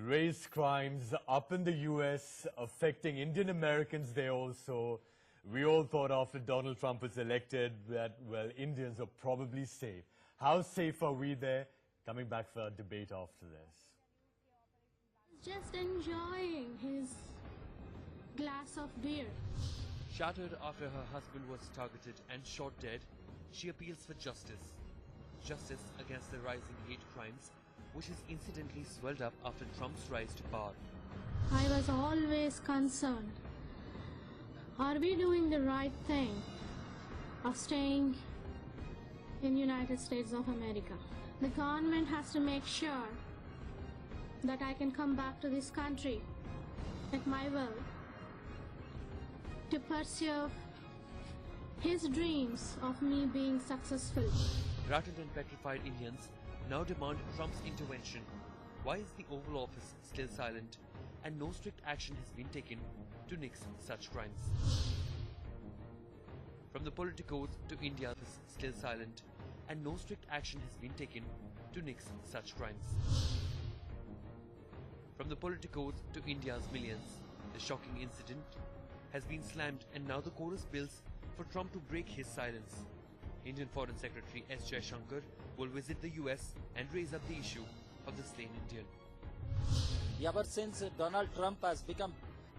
Race crimes up in the US affecting Indian Americans there also. We all thought after Donald Trump was elected that, well, Indians are probably safe. How safe are we there? Coming back for a debate after this. Just enjoying his glass of beer. Shattered after her husband was targeted and shot dead, she appeals for justice. Justice against the rising hate crimes, which has incidentally swelled up after Trump's rise to power. I was always concerned. Are we doing the right thing of staying in United States of America? The government has to make sure that I can come back to this country at my will to pursue his dreams of me being successful. Rattled and petrified Indians now demand Trump's intervention. Why is the Oval Office still silent and no strict action has been taken to nix such crimes? From the politicos to India is still silent and no strict action has been taken to nix such crimes. From the politicos to India's millions, the shocking incident has been slammed and now the chorus builds for Trump to break his silence. Indian Foreign Secretary S. Jaishankar will visit the US and raise up the issue of the slain Indian. Ever since Donald Trump has become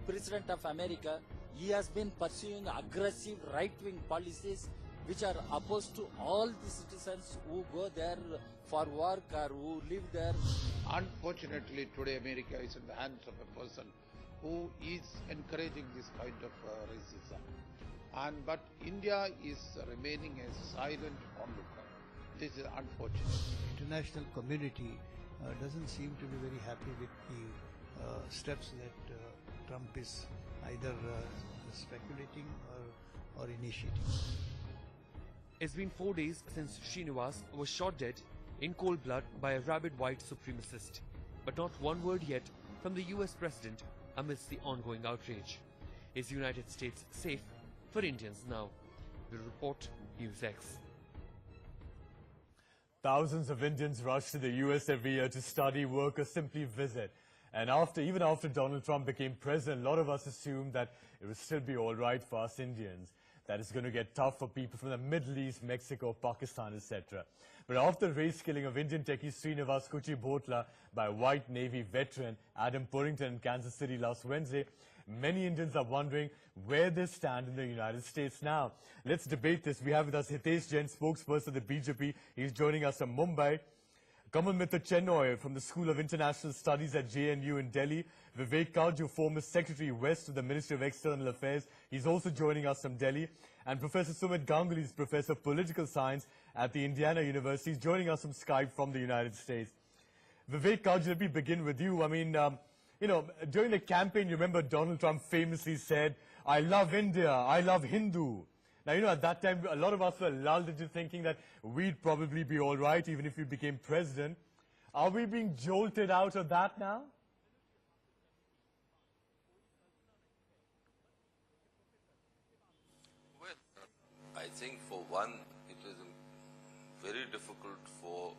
President of America, he has been pursuing aggressive right-wing policies which are opposed to all the citizens who go there for work or who live there. Unfortunately, today America is in the hands of a person who is encouraging this kind of racism. But India is remaining a silent onlooker. This is unfortunate. International community doesn't seem to be very happy with the steps that Trump is either speculating or initiating. It's been 4 days since Srinivas was shot dead in cold blood by a rabid white supremacist. But not one word yet from the US President amidst the ongoing outrage. Is the United States safe for Indians now? The report, NewsX. Thousands of Indians rush to the US every year to study, work, or simply visit. And even after Donald Trump became president, a lot of us assumed that it would still be all right for us Indians, that it's going to get tough for people from the Middle East, Mexico, Pakistan, etc. But after the race killing of Indian techie Srinivas Kuchibhotla by white Navy veteran Adam Purington in Kansas City last Wednesday, many Indians are wondering where they stand in the United States now. Let's debate this. We have with us Hitesh Jain, spokesperson of the BJP. He's joining us from Mumbai. Kamal Mitra Chenoy from the School of International Studies at JNU in Delhi. Vivek Kaju, former Secretary West of the Ministry of External Affairs. He's also joining us from Delhi. And Professor Sumit Ganguly is Professor of Political Science at the Indiana University. He's joining us from Skype from the United States. Vivek Kaju, let me begin with you. I mean, during the campaign, you remember Donald Trump famously said, "I love India, I love Hindu." Now, at that time, a lot of us were lulled into thinking that we'd probably be all right even if we became president. Are we being jolted out of that now? Well, I think for one, it is very difficult for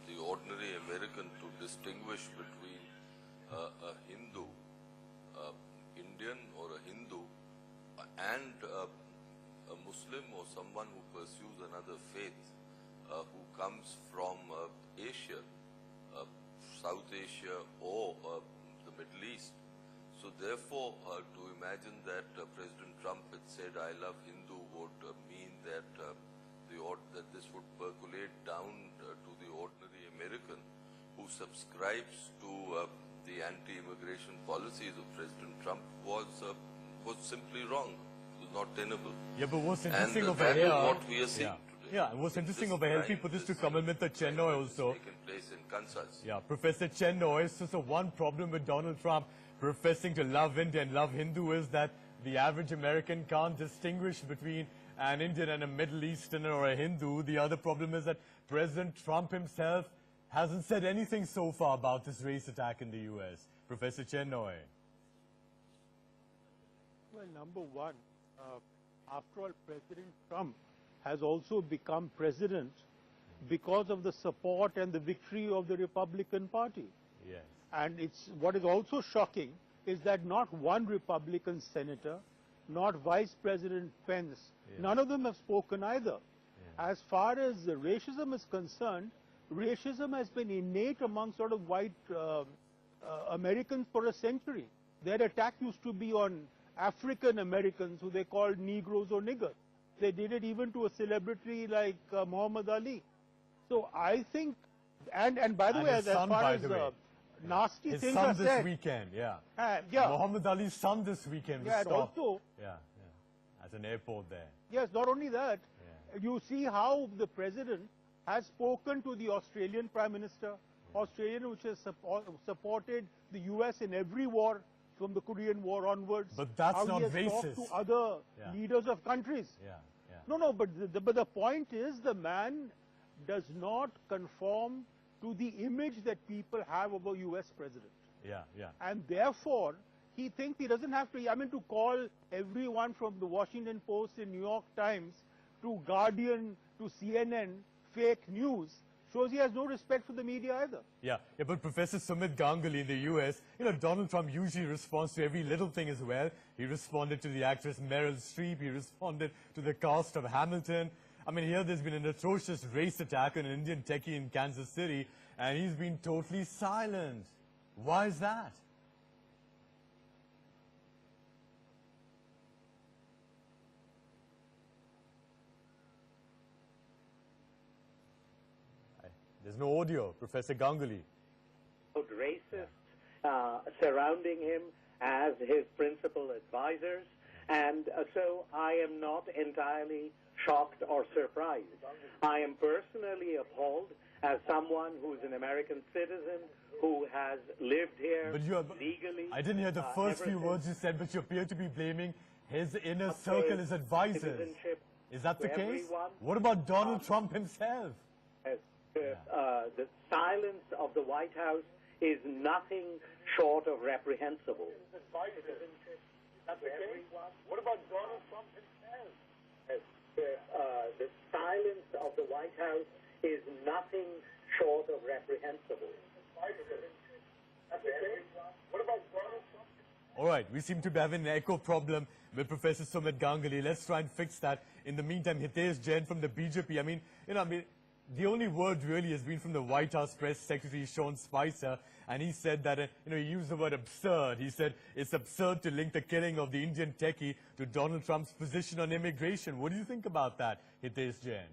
the ordinary American to distinguish between a Hindu, Indian or a Hindu, and a Muslim or someone who pursues another faith, who comes from Asia, South Asia or the Middle East. So therefore, to imagine that President Trump had said, "I love Hindu," would mean that that this would percolate down to the ordinary American who subscribes to the anti-immigration policies of President Trump was simply wrong. Not tenable. Yeah, but what's interesting and over here, what we are seeing today. Yeah, what's interesting over here, let me put this to Kamal Mitra Chenoy also. Taken place in Kansas. Yeah, Professor Chenoy, so one problem with Donald Trump professing to love India and love Hindu is that the average American can't distinguish between an Indian and a Middle Easterner or a Hindu. The other problem is that President Trump himself hasn't said anything so far about this race attack in the US. Professor Chenoy. Well, number one, after all, President Trump has also become president because of the support and the victory of the Republican Party. Yes. And what is also shocking is that not one Republican senator, not Vice President Pence, none of them have spoken either. As far as racism is concerned, racism has been innate among sort of white Americans for a century. Their attack used to be on African Americans who they called Negroes or niggers. They did it even to a celebrity like Muhammad Ali. So I think, and by the way, as far as nasty his things son are this said, weekend, yeah. yeah. Muhammad Ali's son this weekend was Yeah, and stopped. also, At an airport there. yes, not only that, you see how the president has spoken to the Australian Prime Minister, Australia which has supported the US in every war from the Korean War onwards. But that's how not he has racist. talked to other leaders of countries. No, but the point is the man does not conform to the image that people have of a US president. And therefore, he thinks he doesn't have to, to call everyone from the Washington Post and New York Times to Guardian to CNN fake news shows he has no respect for the media either. Yeah, but Professor Sumit Ganguly in the US, Donald Trump usually responds to every little thing as well. He responded to the actress Meryl Streep. He responded to the cast of Hamilton. I mean, here there's been an atrocious race attack on an Indian techie in Kansas City, and he's been totally silent. Why is that? There's no audio, Professor Ganguly. Racists surrounding him as his principal advisors, and so I am not entirely shocked or surprised. I am personally appalled as someone who is an American citizen who has lived here legally. I didn't hear the first few words you said, but you appear to be blaming his inner circle, his advisors. Is that the case? What about Donald Trump himself? The silence of the White House is nothing short of reprehensible. What about Donald Trump himself? The silence of the White House is nothing short of reprehensible. What about Donald Trump? All right, we seem to be having an echo problem with Professor Sumit Ganguly. Let's try and fix that. In the meantime, Hitesh Jain from the BJP, the only word really has been from the White House Press Secretary Sean Spicer, and he said that, he used the word absurd. He said it's absurd to link the killing of the Indian techie to Donald Trump's position on immigration. What do you think about that, Hitesh Jain?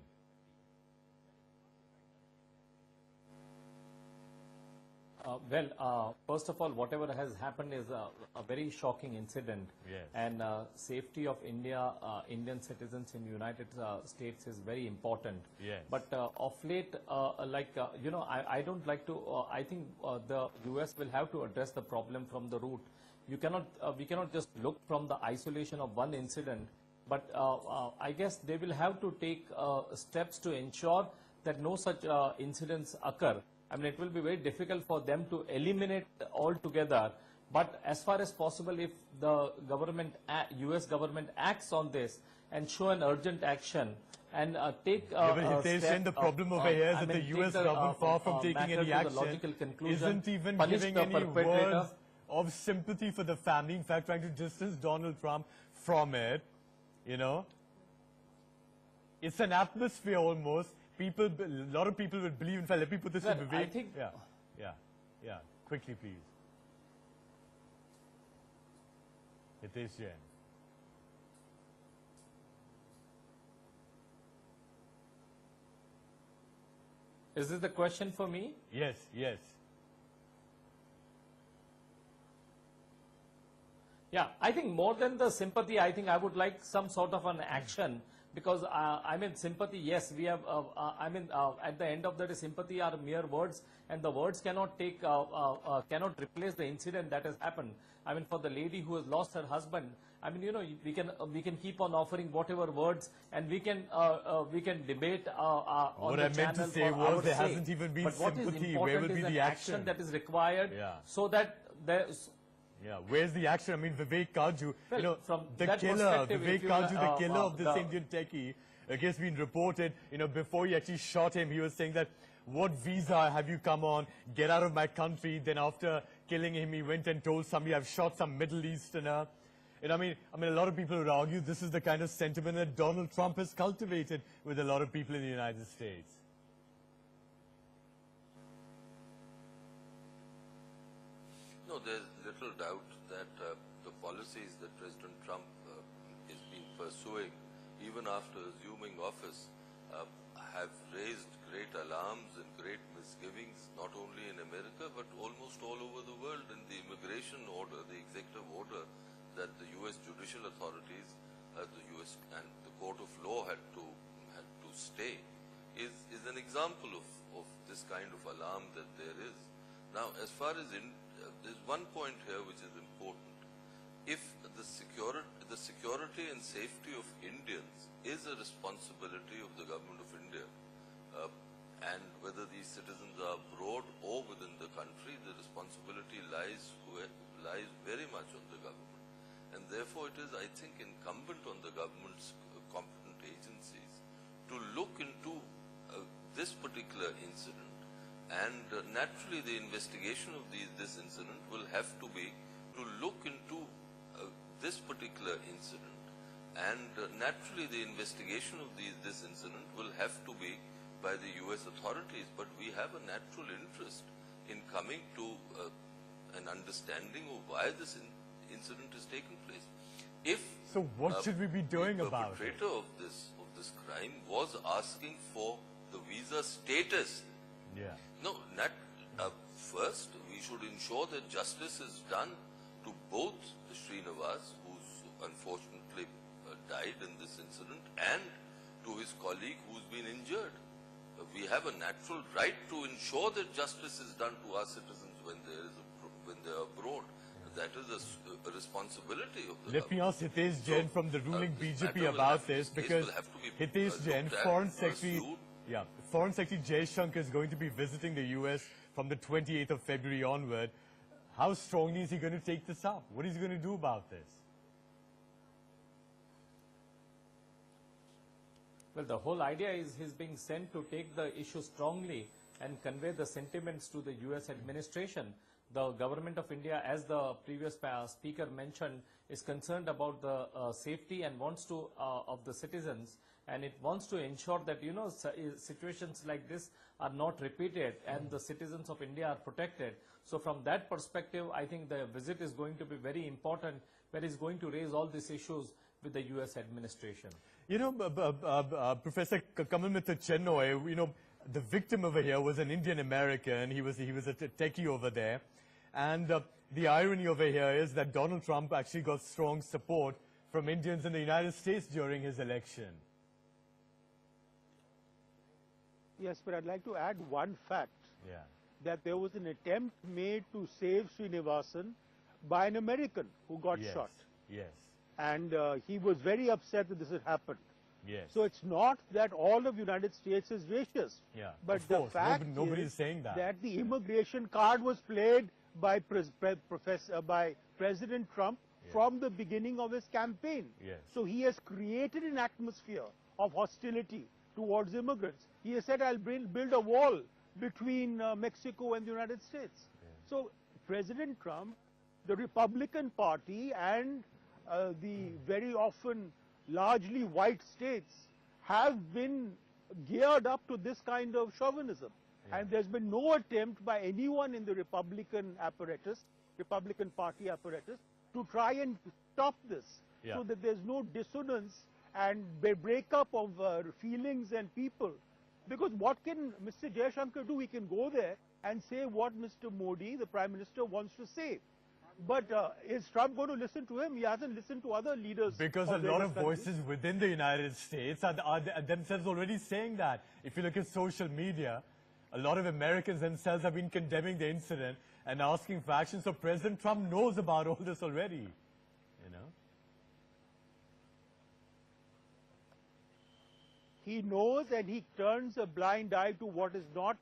First of all, whatever has happened is a very shocking incident. Yes. And safety of Indian citizens in the United States is very important. Yes. But of late, I don't like to, I think the US will have to address the problem from the root. We cannot just look from the isolation of one incident, but I guess they will have to take steps to ensure that no such incidents occur. It will be very difficult for them to eliminate altogether. But as far as possible, if the government, US government acts on this and show an urgent action and take the problem over here is that the US government, far from taking any action, isn't even giving any words of sympathy for the family. In fact, trying to distance Donald Trump from it, It's an atmosphere almost. A lot of people would believe, in fact, let me put this in Vivek. I think... Yeah. Quickly, please. Hitesh Jain. Is this the question for me? Yes. Yeah, I think more than the sympathy, I think I would like some sort of an action. Because, sympathy, yes, we have, at the end of the day, sympathy are mere words, and the words cannot cannot replace the incident that has happened. For the lady who has lost her husband, we can keep on offering whatever words, and we can debate on what the I meant to say was there hasn't even been sympathy. Where will be the action that is required so that there's... Yeah, where's the action? Vivek Kaju, from the killer, Vivek Kaju, the killer of this Indian techie, I guess been reported, before he actually shot him, he was saying that what visa have you come on? Get out of my country. Then after killing him, he went and told somebody, I've shot some Middle Easterner. And I mean, a lot of people would argue this is the kind of sentiment that Donald Trump has cultivated with a lot of people in the United States. No, there's little doubt that the policies that President Trump has been pursuing, even after assuming office, have raised great alarms and great misgivings, not only in America, but almost all over the world. And the immigration order, the executive order that the U.S. judicial authorities, the U.S. and the court of law had to stay, is an example of this kind of alarm that there is. Now, as far as there's one point here which is important. If the security and safety of Indians is a responsibility of the government of India, and whether these citizens are abroad or within the country, the responsibility lies very much on the government. And therefore it is, I think, incumbent on the government's competent agencies to look into this particular incident. And naturally the investigation of this incident will have to be to look into this particular incident. And naturally the investigation of this incident will have to be by the U.S. authorities. But we have a natural interest in coming to an understanding of why this incident is taking place. If so, what should we be doing about it? The perpetrator of this crime was asking for the visa status. Yeah. No, first we should ensure that justice is done to both Srinivas, who's unfortunately died in this incident, and to his colleague who's been injured. We have a natural right to ensure that justice is done to our citizens when they're abroad. That is a responsibility of the Let me ask Hitesh Jain from the ruling BJP about this, because Hitesh Jain, Foreign Secretary Jaishankar is going to be visiting the U.S. from the 28th of February onward. How strongly is he going to take this up? What is he going to do about this? Well, the whole idea is he's being sent to take the issue strongly and convey the sentiments to the U.S. administration. The government of India, as the previous speaker mentioned, is concerned about the safety and wants to of the citizens, and it wants to ensure that, you know, situations like this are not repeated and the citizens of India are protected. So from that perspective, I think the visit is going to be very important, where he's going to raise all these issues with the U.S. administration. You know, Professor Kamalmitra Chennoi, you know, the victim over here was an Indian American. He was a techie over there. And the irony over here is that Donald Trump actually got strong support from Indians in the United States during his election. Yes, but I'd like to add one fact. Yeah. That there was an attempt made to save Srinivasan by an American who got shot. Yes. And he was very upset that this had happened. Yes. So it's not that all of the United States is racist. Yeah. But of the course, fact nobody is is saying that the immigration card was played by President Trump from the beginning of his campaign. Yes. So he has created an atmosphere of hostility towards immigrants. He has said, I'll build a wall between Mexico and the United States. So President Trump, the Republican Party, and the very often largely white states have been geared up to this kind of chauvinism. And there's been no attempt by anyone in the Republican Party apparatus, to try and stop this, so that there's no dissonance and breakup of feelings and people. Because what can Mr. Jaishankar do? He can go there and say what Mr. Modi, the Prime Minister, wants to say. But is Trump going to listen to him? He hasn't listened to other leaders. Because a lot of voices within the United States are themselves already saying that. If you look at social media, a lot of Americans themselves have been condemning the incident and asking for action. So President Trump knows about all this already, you know. He knows, and he turns a blind eye to what is not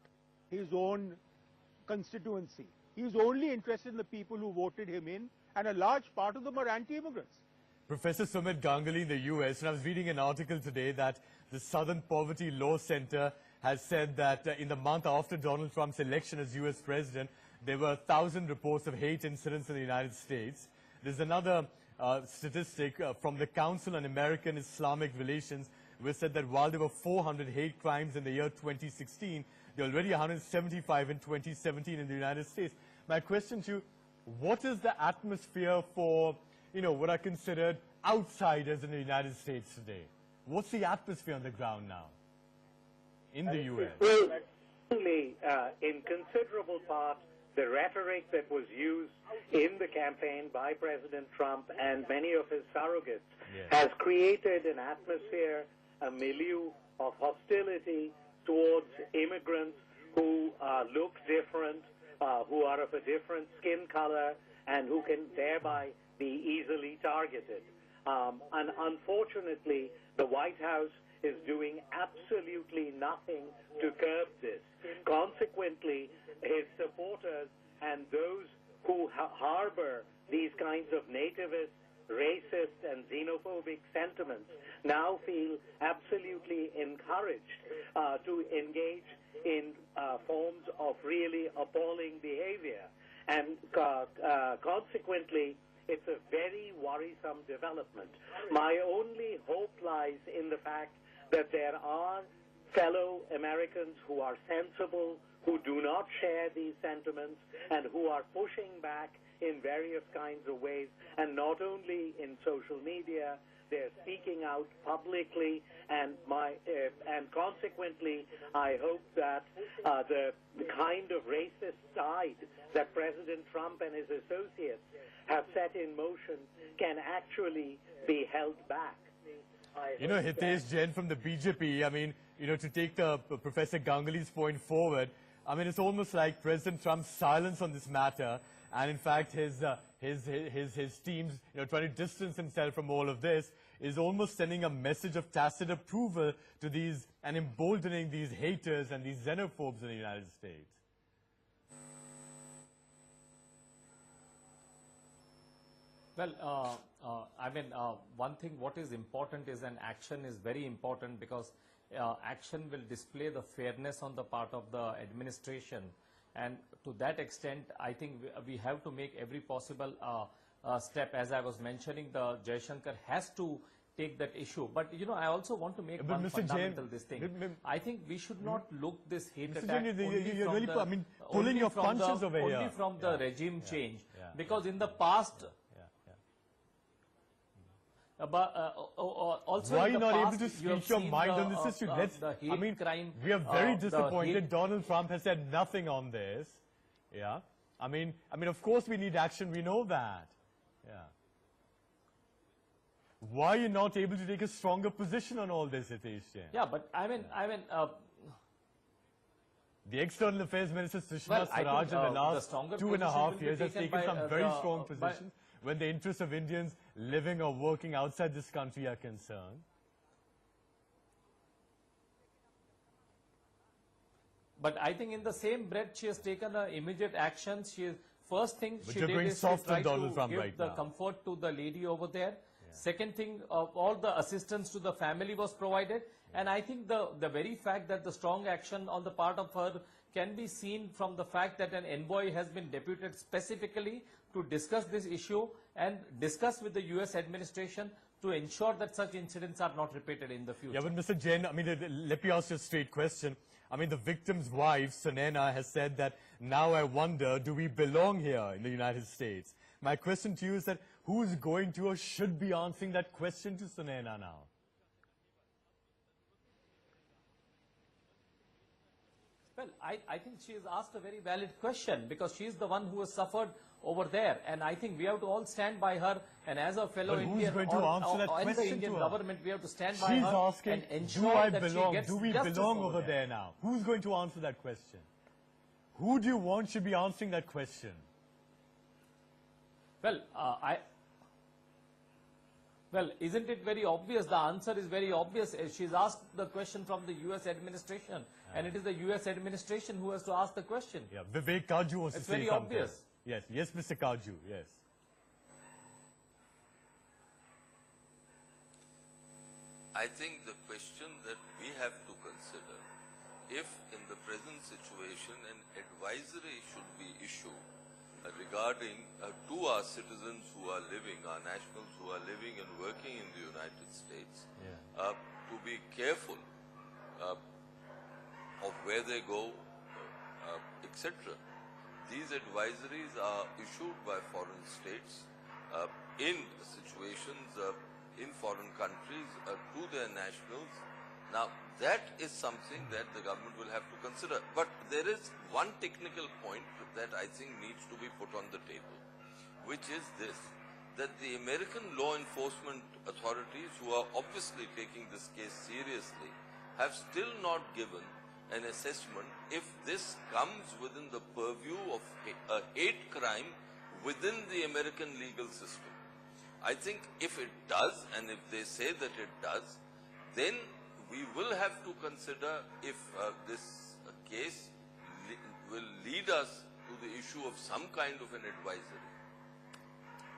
his own constituency. He's only interested in the people who voted him in, and a large part of them are anti-immigrants. Professor Sumit Ganguly in the US, and I was reading an article today that the Southern Poverty Law Center has said that in the month after Donald Trump's election as U.S. president, there were 1,000 reports of hate incidents in the United States. There's another statistic from the Council on American Islamic Relations, which said that while there were 400 hate crimes in the year 2016, there were already 175 in 2017 in the United States. My question to you, what is the atmosphere for, what are considered outsiders in the United States today? What's the atmosphere on the ground now in the U.S.? Well, certainly, in considerable part, the rhetoric that was used in the campaign by President Trump and many of his surrogates has created an atmosphere, a milieu of hostility towards immigrants who look different, who are of a different skin color, and who can thereby be easily targeted. And unfortunately, the White House is doing absolutely nothing to curb this. Consequently, his supporters and those who harbor these kinds of nativist, racist, and xenophobic sentiments now feel absolutely encouraged to engage in forms of really appalling behavior. And consequently, it's a very worrisome development. My only hope lies in the fact that there are fellow Americans who are sensible, who do not share these sentiments, and who are pushing back in various kinds of ways, and not only in social media, they're speaking out publicly, and consequently, I hope that the kind of racist tide that President Trump and his associates have set in motion can actually be held back. Hitesh Jain from the BJP, to take Professor Ganguly's point forward, it's almost like President Trump's silence on this matter, and in fact his teams, trying to distance himself from all of this, is almost sending a message of tacit approval to these and emboldening these haters and these xenophobes in the United States. Well, one thing what is important is an action is very important, because action will display the fairness on the part of the administration, and to that extent I think we have to make every possible step. As I was mentioning, the Jaishankar has to take that issue, but I also want to make one Mr. fundamental Jain, this thing. I think we should not look this hate Mr. attack Jain, you're really pulling your punches over here. Only from the regime change, because in the past also why in the not past, able to you speak have your seen mind on this issue? Crime, we are very disappointed. Donald Trump has said nothing on this. Yeah, of course we need action. We know that. Yeah. Why are you not able to take a stronger position on all this, Hitesh Jain? Yeah, but the External Affairs Minister Sushma Swaraj in the last 2.5 years has taken some very strong positions when the interests of Indians living or working outside this country are concerned. But I think in the same breath she has taken immediate action. First thing she did is to try to Trump give right the now. comfort to the lady over there. Second thing, all the assistance to the family was provided. And I think the very fact that the strong action on the part of her can be seen from the fact that an envoy has been deputed specifically to discuss this issue and discuss with the US administration to ensure that such incidents are not repeated in the future. Yeah, but Mr. Jain, let me ask you a straight question. The victim's wife, Sunena, has said that, now I wonder, do we belong here in the United States? My question to you is that, who's going to or should be answering that question to Sunena now? Well, I think she has asked a very valid question, because she is the one who has suffered over there, and I think we have to all stand by her, and as a fellow Indian, going to answer that and the question Indian to her? government, we have to stand by She's her asking, and do ensure I that belong? she gets Do we justice belong over there now? Who's going to answer that question? Who do you want should be answering that question? Well, isn't it very obvious? The answer is very obvious. She's asked the question from the US administration, and it is the US administration who has to ask the question. Yeah, Vivek Kaju wants to say very something. obvious. Yes, Mr. Kaju, yes. I think the question that we have to consider if in the present situation an advisory should be issued regarding to our citizens who are living, our nationals who are living and working in the United States, to be careful of where they go, etc. These advisories are issued by foreign states in situations in foreign countries to their nationals. Now, that is something that the government will have to consider. But there is one technical point that I think needs to be put on the table, which is this, that the American law enforcement authorities, who are obviously taking this case seriously, have still not given an assessment if this comes within the purview of a hate crime within the American legal system. I think if it does, and if they say that it does, then we will have to consider if this case will lead us to the issue of some kind of an advisory.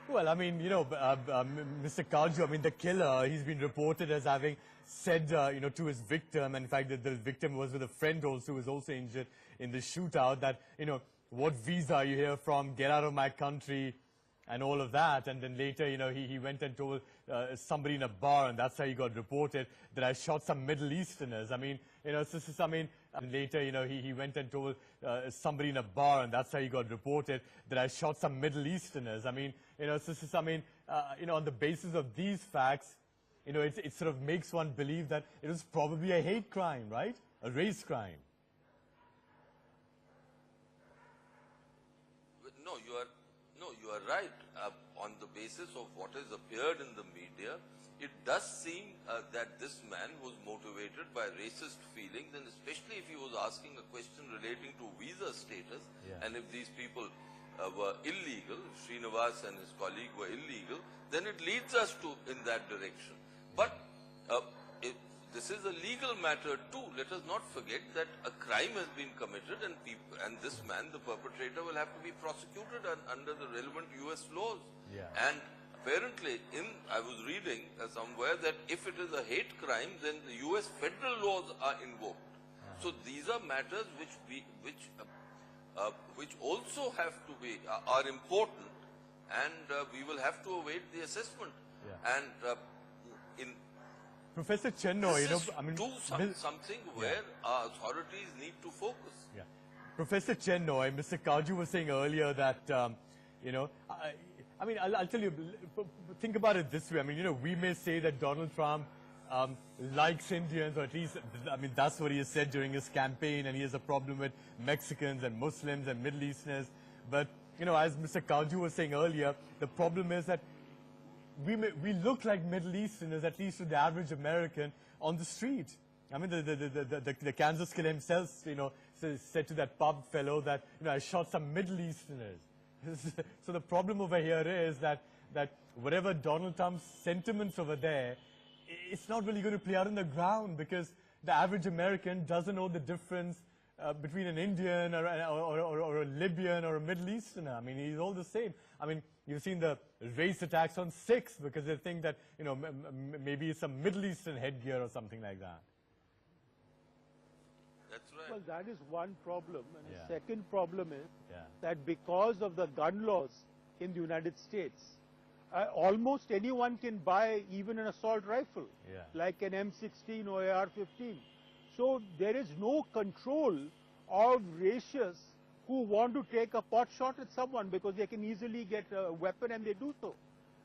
Well, I mean, you know, Mr. Kaju, I mean, the killer, he's been reported as having said, you know, to his victim, and in fact, the victim was with a friend also who was also injured in the shootout, that, you know, what visa are you here from? Get out of my country, and all of that. And then later, you know, he went and told somebody in a bar, and that's how he got reported, that I shot some Middle Easterners. I mean, you know, and later, you know, he went and told somebody in a bar, and that's how he got reported, that I shot some Middle Easterners. I mean, you know, you know, on the basis of these facts, you know, it sort of makes one believe that it was probably a hate crime, right? A race crime. No, you are right. On the basis of what has appeared in the media, it does seem that this man was motivated by racist feelings, and especially if he was asking a question relating to visa status, and if these people were illegal, Srinivas and his colleague were illegal, then it leads us to in that direction. But this is a legal matter too. Let us not forget that a crime has been committed, and this man, the perpetrator, will have to be prosecuted under the relevant US laws. And apparently, I was reading somewhere that if it is a hate crime, then the US federal laws are invoked. So these are matters which also have to be are important, and we will have to await the assessment. And Professor Chenno, you know, I mean, something where our authorities need to focus. Professor Chenno, Mr. Kaju was saying earlier that, you know, I mean, I'll tell you, think about it this way. I mean, you know, we may say that Donald Trump likes Indians, or at least, I mean, that's what he has said during his campaign, and he has a problem with Mexicans and Muslims and Middle Easterners. But, you know, as Mr. Kaju was saying earlier, the problem is that we look like Middle Easterners, at least to the average American, on the street. I mean, the Kansas killer himself, you know, said to that pub fellow that, you know, I shot some Middle Easterners. So the problem over here is that whatever Donald Trump's sentiments over there, it's not really going to play out on the ground, because the average American doesn't know the difference between an Indian or a Libyan or a Middle Easterner. I mean, he's all the same. I mean, you've seen the race attacks on Sikhs because they think that, you know, maybe it's some Middle Eastern headgear or something like that. That's right. Well, that is one problem. And the second problem is that because of the gun laws in the United States, almost anyone can buy even an assault rifle, like an M16 or AR-15. So there is no control of racists who want to take a pot shot at someone, because they can easily get a weapon, and they do so.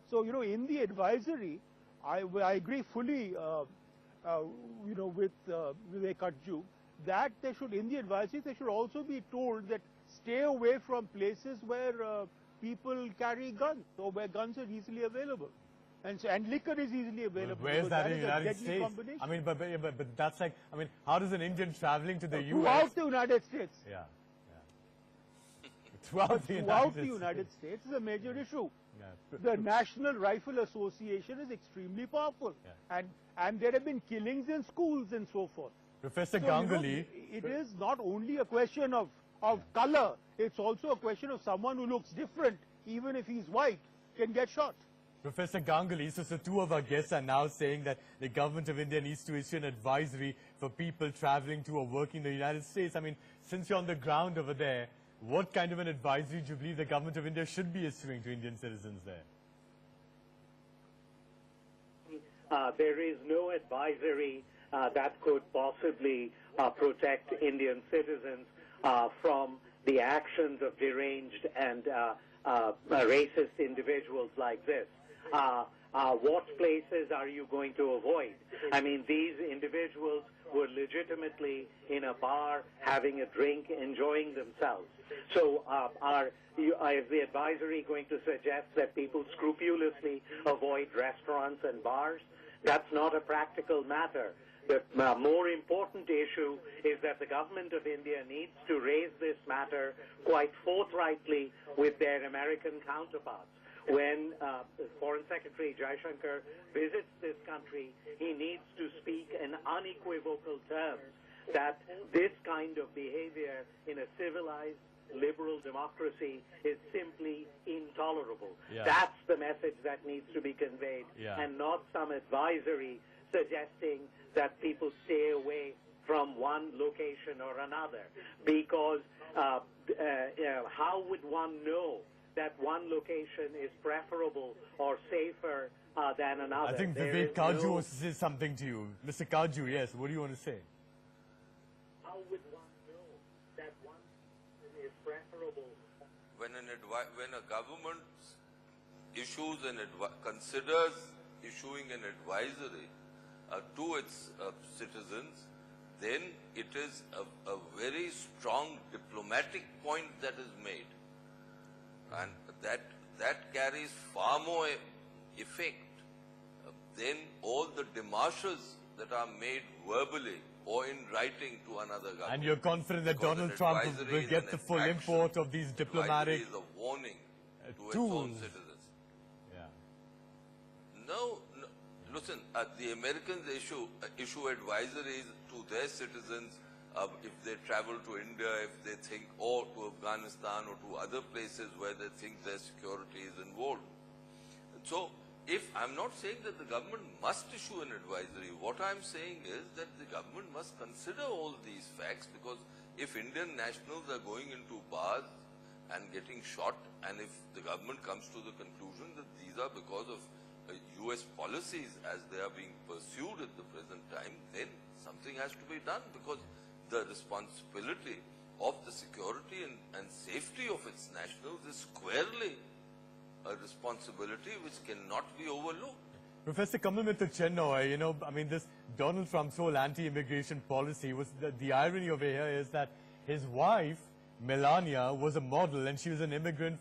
So, you know, in the advisory, I agree fully, you know, with Vivek Kajju, that they should, in the advisory, they should also be told that stay away from places where people carry guns, or where guns are easily available. And liquor is easily available. Where's that in the United States? I mean, but that's like, I mean, how does an Indian traveling to the US? Throughout the United States. Throughout the United States is a major issue. The National Rifle Association is extremely powerful. And there have been killings in schools and so forth. Professor So, Ganguly. you know, it is not only a question of color, it's also a question of someone who looks different, even if he's white, can get shot. Professor Ganguly, so two of our guests are now saying that the government of India needs to issue an advisory for people traveling to or working in the United States. I mean, since you're on the ground over there, what kind of an advisory do you believe the government of India should be issuing to Indian citizens there? There is no advisory that could possibly protect Indian citizens from the actions of deranged and racist individuals like this. What places are you going to avoid? I mean, these individuals were legitimately in a bar having a drink, enjoying themselves. So is the advisory going to suggest that people scrupulously avoid restaurants and bars? That's not a practical matter. The more important issue is that the government of India needs to raise this matter quite forthrightly with their American counterparts. When Foreign Secretary Jaishankar visits this country, he needs to speak in unequivocal terms that this kind of behavior in a civilized liberal democracy is simply intolerable. Yeah. That's the message that needs to be conveyed, and not some advisory suggesting that people stay away from one location or another. Because how would one know that one location is preferable or safer than another? I think Vivek Kaju wants to say something to you. Mr. Kaju, yes, what do you want to say? How would one know that one is preferable? When a government considers issuing an advisory to its citizens, then it is a very strong diplomatic point that is made, and that carries far more effect than all the demarches that are made verbally or in writing to another government. And you're confident that Because Donald an Trump advisory will is get an the full action. import of these diplomatic Advisory is a warning to its tools. own citizens. Yeah. No, listen, the Americans issue advisories to their citizens if they travel to India, if they think, or to Afghanistan or to other places where they think their security is involved. So, I'm not saying that the government must issue an advisory. What I'm saying is that the government must consider all these facts, because if Indian nationals are going into bars and getting shot, and if the government comes to the conclusion that these are because of US policies as they are being pursued at the present time, then something has to be done, because the responsibility of the security and safety of its nationals is squarely a responsibility which cannot be overlooked. Professor Kamalmitha Chennoy, I mean, this Donald Trump's whole anti-immigration policy was, the irony over here is that his wife, Melania, was a model, and she was an immigrant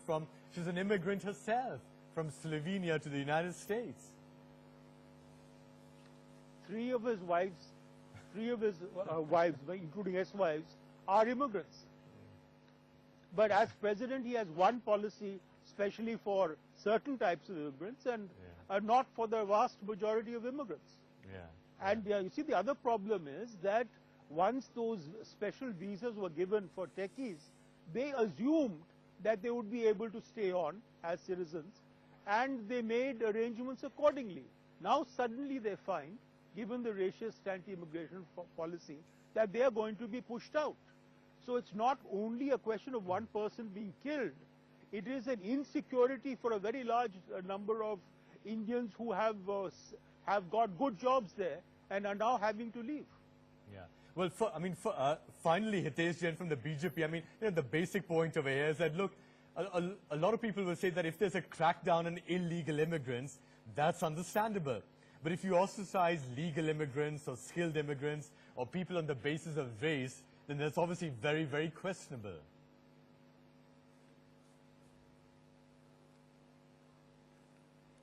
herself, from Slovenia to the United States. Three of his wives, including ex-wives, are immigrants. But as president, he has one policy, especially for certain types of immigrants, and not for the vast majority of immigrants. And you see, the other problem is that once those special visas were given for techies, they assumed that they would be able to stay on as citizens, and they made arrangements accordingly. Now suddenly they find, given the racist anti-immigration policy, that they are going to be pushed out. So it's not only a question of one person being killed, it is an insecurity for a very large number of Indians who have got good jobs there and are now having to leave. Yeah. Well, finally, Hitesh Jain from the BJP, I mean, the basic point over here is that, look, a lot of people will say that if there's a crackdown on illegal immigrants, that's understandable. But if you ostracize legal immigrants or skilled immigrants or people on the basis of race, then that's obviously very, very questionable.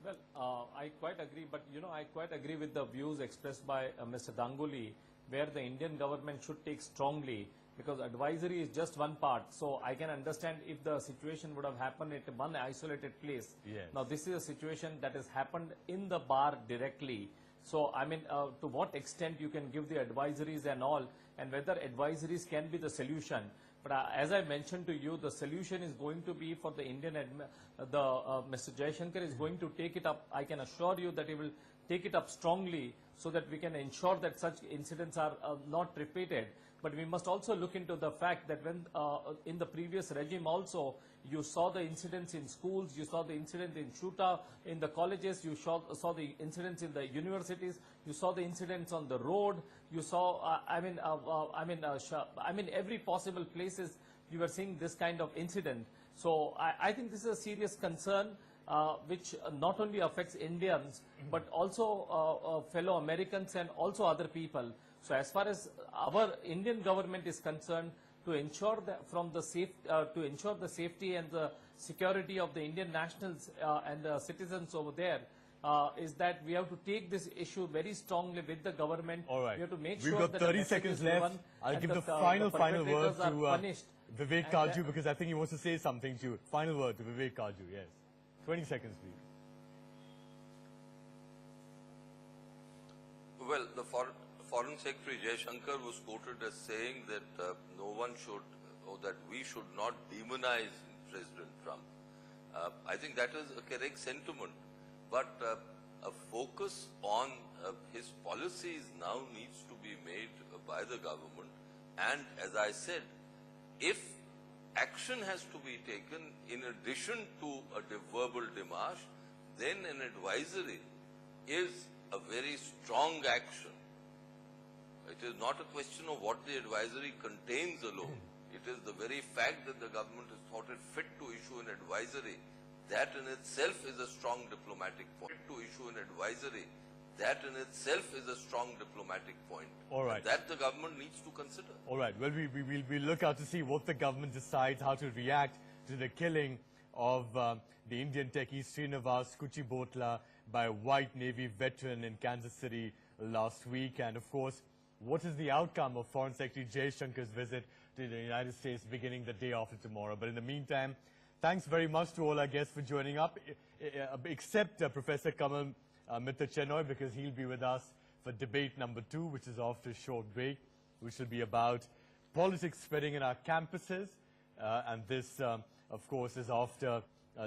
Well, I quite agree, but I quite agree with the views expressed by Mr. Ganguly, where the Indian government should take strongly, because advisory is just one part. So I can understand if the situation would have happened at one isolated place. Yes. Now this is a situation that has happened in the bar directly. So I mean, to what extent you can give the advisories and all, and whether advisories can be the solution. But as I mentioned to you, the solution is going to be for the Indian, Mr. Jaishankar is going to take it up. I can assure you that he will take it up strongly so that we can ensure that such incidents are not repeated. But we must also look into the fact that when in the previous regime also, you saw the incidents in schools, you saw the incident in Shuta, in the colleges, you saw the incidents in the universities, you saw the incidents on the road, you saw, every possible places you were seeing this kind of incident. So I think this is a serious concern which not only affects Indians, but also fellow Americans and also other people. So as far as our Indian government is concerned, to ensure that to ensure the safety and the security of the Indian nationals and the citizens over there, is that we have to take this issue very strongly with the government. All right. We have to make We've sure got that 30 seconds left. I'll give the final word to Vivek Kaju, because I think he wants to say something to you. Final word to Vivek Kaju, yes. 20 seconds, please. Well, the Foreign Secretary Jaishankar was quoted as saying that no one should, or that we should not demonize President Trump. I think that is a correct sentiment, but a focus on his policies now needs to be made by the government. And as I said, if action has to be taken in addition to a verbal démarche, then an advisory is a very strong action. It is not a question of what the advisory contains alone. It is the very fact that the government has thought it fit to issue an advisory. That in itself is a strong diplomatic point. To issue an advisory, that in itself is a strong diplomatic point. All right. And that the government needs to consider. All right. Well, we'll look out to see what the government decides, how to react to the killing of the Indian techie Srinivas Kuchibhotla by a white Navy veteran in Kansas City last week. And of course, what is the outcome of Foreign Secretary Jaishankar's visit to the United States beginning the day after tomorrow? But in the meantime, thanks very much to all our guests for joining up, except Professor Kamal Mitra Chenoy, because he'll be with us for debate number 2, which is after a short break, which will be about politics spreading in our campuses. And this, of course, is after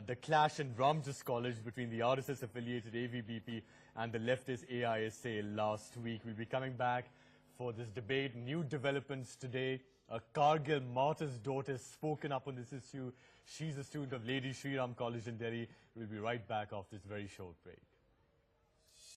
the clash in Ramjas College between the RSS-affiliated AVBP and the leftist AISA last week. We'll be coming back for this debate. New developments today. A Kargil martyr's daughter has spoken up on this issue. She's a student of Lady Shri Ram College in Delhi. We'll be right back after this very short break.